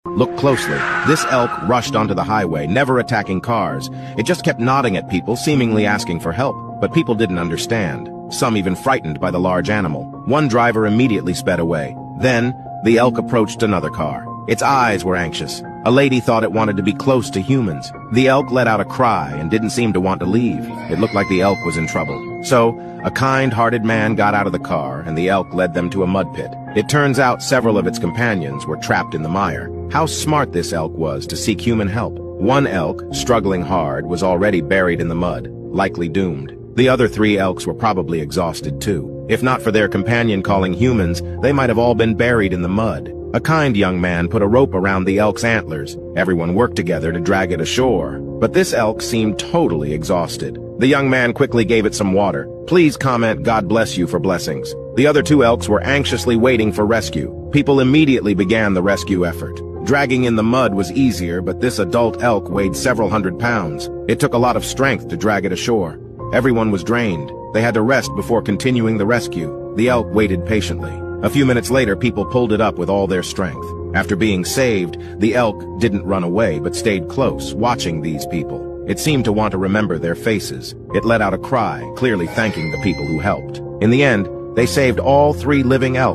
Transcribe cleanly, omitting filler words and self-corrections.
Look closely. This elk rushed onto the highway, never attacking cars. It just kept nodding at people, seemingly asking for help. But people didn't understand, some even frightened by the large animal. One driver immediately sped away. Then, the elk approached another car. Its eyes were anxious. A lady thought it wanted to be close to humans. The elk let out a cry and didn't seem to want to leave. It looked like the elk was in trouble. So, a kind-hearted man got out of the car, and the elk led them to a mud pit. It turns out several of its companions were trapped in the mire. How smart this elk was to seek human help. One elk, struggling hard, was already buried in the mud, likely doomed. The other 3 elks were probably exhausted too. If not for their companion calling humans, they might have all been buried in the mud. A kind young man put a rope around the elk's antlers. Everyone worked together to drag it ashore. But this elk seemed totally exhausted. The young man quickly gave it some water. Please comment "God bless you" for blessings. The other 2 elks were anxiously waiting for rescue. People immediately began the rescue effort. Dragging in the mud was easier, but this adult elk weighed several hundred pounds. It took a lot of strength to drag it ashore. Everyone was drained. They had to rest before continuing the rescue. The elk waited patiently. A few minutes later, people pulled it up with all their strength. After being saved, the elk didn't run away but stayed close, watching these people. It seemed to want to remember their faces. It let out a cry, clearly thanking the people who helped. In the end, they saved all 3 living elk.